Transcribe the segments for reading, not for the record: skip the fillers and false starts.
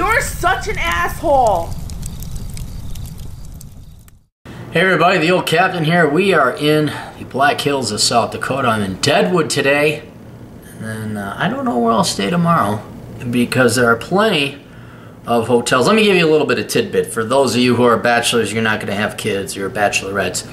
You're such an asshole. Hey everybody, the old captain here. We are in the Black Hills of South Dakota. I'm in Deadwood today, and I don't know where I'll stay tomorrow because there are plenty of hotels. Let me give you a little bit of tidbit. For those of you who are bachelors, you're not going to have kids, you're bachelorettes.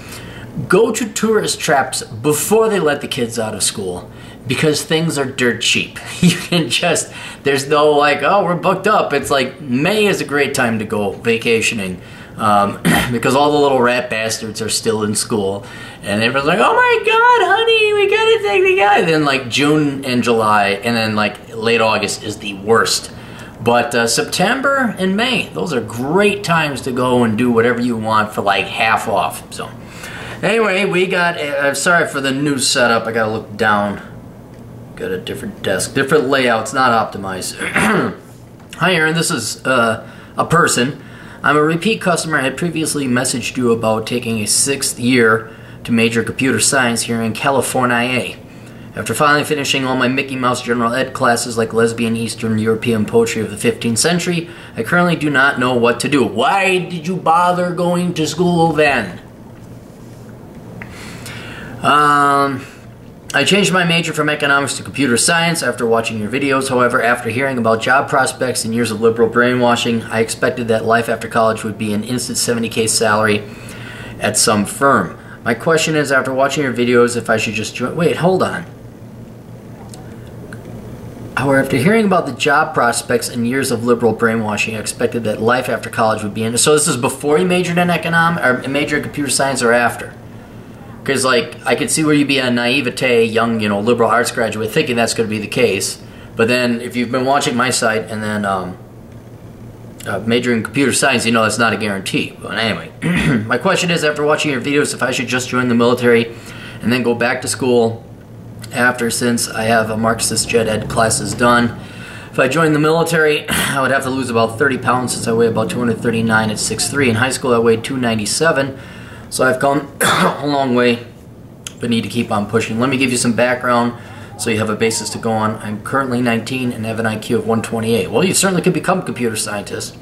Go to tourist traps before they let the kids out of school because things are dirt cheap. You can just, there's no like, oh, we're booked up. It's like May is a great time to go vacationing. Because all the little rat bastards are still in school, and everyone's like, oh my god, honey, we gotta take the guy. Then like June and July, and then like late August is the worst. But September and May, those are great times to go and do whatever you want for like half off. So anyway, we got, sorry for the new setup, I gotta look down. Got a different desk, different layouts, not optimized. Hi Aaron, this is a person. I'm a repeat customer. I had previously messaged you about taking a 6th year to major computer science here in California. After finally finishing all my Mickey Mouse general ed classes like lesbian Eastern European poetry of the 15th century, I currently do not know what to do. Why did you bother going to school then? I changed my major from economics to computer science after watching your videos. However, after hearing about job prospects and years of liberal brainwashing, I expected that life after college would be an instant $70K salary at some firm. My question is, after watching your videos, if I should just join... Wait, hold on. However, after hearing about the job prospects and years of liberal brainwashing, I expected that life after college would be in... So this is before you majored in economics, or majored in computer science, or after? Because, like, I could see where you'd be a naivete, young, you know, liberal arts graduate thinking that's going to be the case. But then, if you've been watching my site and then majoring in computer science, you know that's not a guarantee. But anyway, my question is, after watching your videos, if I should just join the military and then go back to school after, since I have a Marxist Gen Ed classes done. If I joined the military, I would have to lose about 30 pounds since I weigh about 239 at 6'3". In high school, I weighed 297. So I've come a long way, but need to keep on pushing. Let me give you some background so you have a basis to go on. I'm currently 19 and have an IQ of 128. Well, you certainly could become a computer scientist.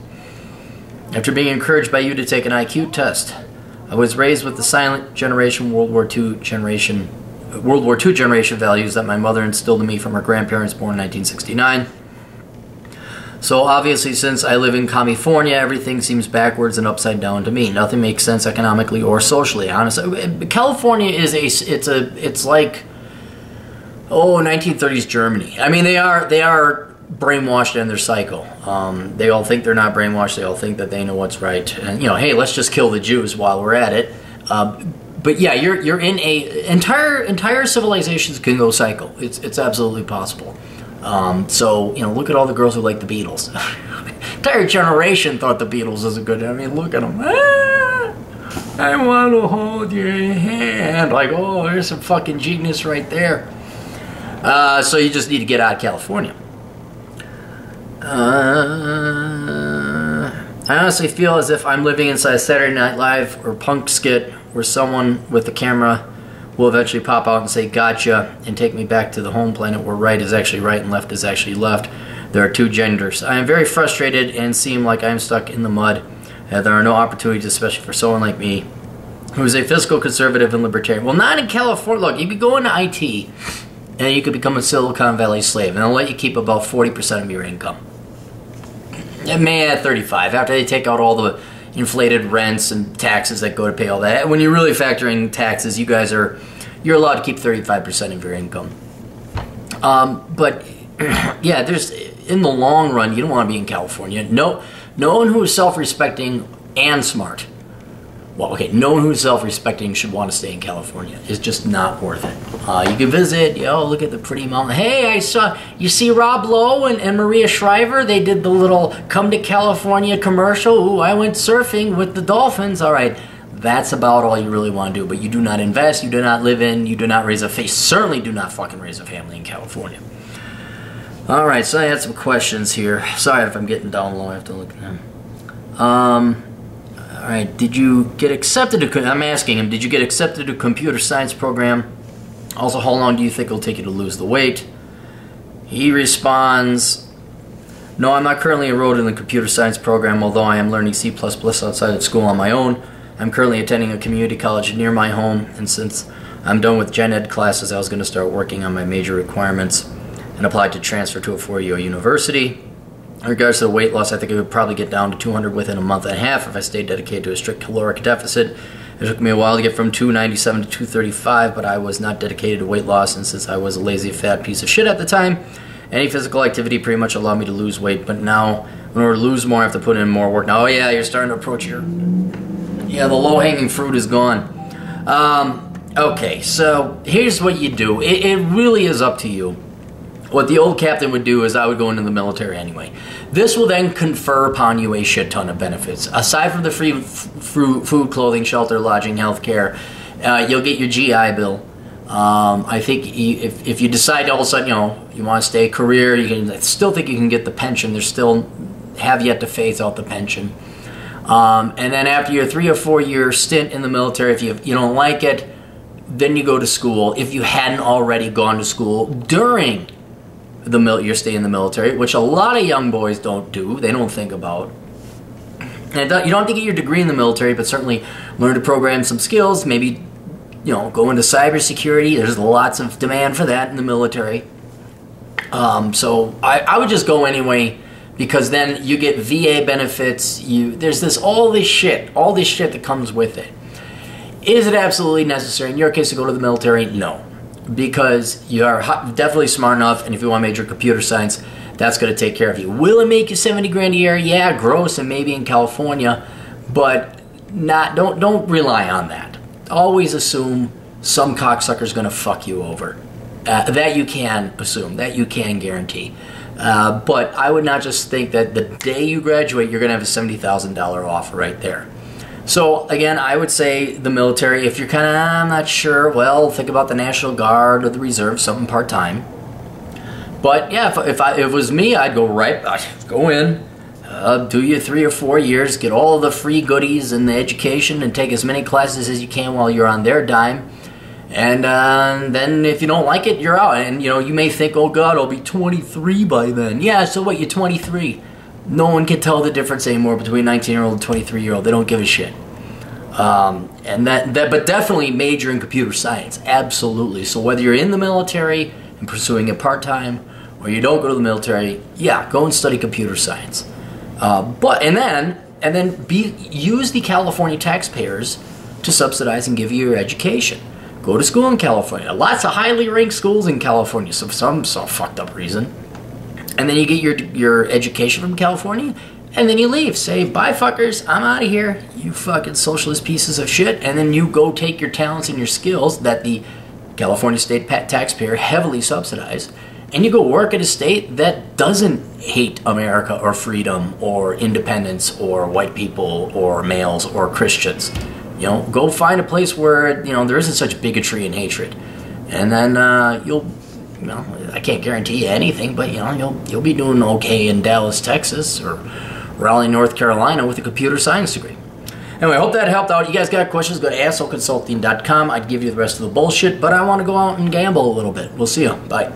After being encouraged by you to take an IQ test, I was raised with the silent generation, World War II generation values that my mother instilled in me from her grandparents born in 1969. So obviously, since I live in California, everything seems backwards and upside down to me. Nothing makes sense economically or socially. Honestly, California is it's like 1930s Germany. I mean, they are brainwashed and they're psycho. They all think they're not brainwashed. They all think that they know what's right. And you know, hey, let's just kill the Jews while we're at it. But yeah, you're in entire civilizations can go psycho. It's absolutely possible. So, you know, look at all the girls who like the Beatles. Entire generation thought the Beatles was a good... I mean, look at them. Ah, I want to hold your hand. Like, oh, there's some fucking genius right there. So you just need to get out of California. I honestly feel as if I'm living inside a Saturday Night Live or punk skit where someone with the camera will eventually pop out and say, gotcha, and take me back to the home planet where right is actually right and left is actually left. There are two genders. I am very frustrated and seem like I am stuck in the mud. There are no opportunities, especially for someone like me, who is a fiscal conservative and libertarian. Well, not in California. Look, you could go into IT, and you could become a Silicon Valley slave, and they'll let you keep about 40% of your income. It may at 35, after they take out all the inflated rents and taxes that go to pay all that. When you're really factoring taxes, you're allowed to keep 35% of your income. But yeah, in the long run, you don't want to be in California. No one who is self-respecting and smart. Well, okay, no one who's self-respecting should want to stay in California. It's just not worth it. You can visit, look at the pretty mountain. Hey, you see Rob Lowe and Maria Shriver? They did the little Come to California commercial. Ooh, I went surfing with the dolphins. All right, that's about all you really want to do. But you do not invest, you do not live in, you do not raise a family. Certainly do not fucking raise a family in California. All right, so I had some questions here. Sorry if I'm getting down low. I have to look at them. All right, did you get accepted to, I'm asking him, did you get accepted to a computer science program? Also, how long do you think it'll take you to lose the weight? He responds, No, I'm not currently enrolled in the computer science program, although I am learning C++ outside of school on my own. I'm currently attending a community college near my home, and since I'm done with gen ed classes, I was going to start working on my major requirements and apply to transfer to a four-year university. In regards to the weight loss, I think I would probably get down to 200 within a month and a half if I stayed dedicated to a strict caloric deficit. It took me a while to get from 297 to 235, but I was not dedicated to weight loss, and since I was a lazy fat piece of shit at the time, any physical activity pretty much allowed me to lose weight. But now, in order to lose more, I have to put in more work. Now, oh yeah, you're starting to approach your... Yeah, the low-hanging fruit is gone. Okay, so here's what you do. It really is up to you. What the old captain would do is I would go into the military anyway. This will then confer upon you a shit ton of benefits. Aside from the free food, clothing, shelter, lodging, health care, you'll get your GI Bill. I think if you decide all of a sudden, you want to stay a career, you can still think you can get the pension. There's still have yet to phase out the pension. And then after your 3 or 4 year stint in the military, if you don't like it, then you go to school. If you hadn't already gone to school during your stay in the military, which a lot of young boys don't do, they don't think about. And you don't have to get your degree in the military, but certainly learn to program some skills, maybe go into cybersecurity. There's lots of demand for that in the military. So I would just go anyway, because then you get VA benefits. There's all this shit that comes with it. Is it absolutely necessary in your case to go to the military? No, because you are definitely smart enough, and if you want to major computer science, that's going to take care of you. Will it make you 70 grand a year? Yeah, gross, and maybe in California, but don't rely on that. Always assume some cocksucker's going to fuck you over. That you can assume, that you can guarantee. But I would not just think that the day you graduate, you're going to have a $70,000 offer right there. So again, I would say the military. If you're kind of, I'm not sure, well, think about the National Guard or the Reserve, something part-time. But yeah, if it was me, I'd go go in, do your 3 or 4 years, get all of the free goodies and the education, and take as many classes as you can while you're on their dime. And then if you don't like it, you're out. And you may think, oh God, I'll be 23 by then. Yeah, so what, you're 23. No one can tell the difference anymore between 19-year-old and 23-year-old. They don't give a shit. But definitely major in computer science, absolutely. So whether you're in the military and pursuing it part-time, or you don't go to the military, yeah, go and study computer science. Use the California taxpayers to subsidize and give you your education. Go to school in California. Lots of highly ranked schools in California, so for some fucked up reason. And then you get your education from California, and then you leave. Say, bye fuckers, I'm out of here, you fucking socialist pieces of shit. And then you go take your talents and your skills that the California state taxpayer heavily subsidized, and you go work at a state that doesn't hate America or freedom or independence or white people or males or Christians. Go find a place where there isn't such bigotry and hatred, and then you'll. I can't guarantee you anything, but you'll be doing okay in Dallas, Texas, or Raleigh, North Carolina, with a computer science degree. Anyway, I hope that helped out. You guys got questions? Go to assholeconsulting.com. I'd give you the rest of the bullshit, but I want to go out and gamble a little bit. We'll see you. Bye.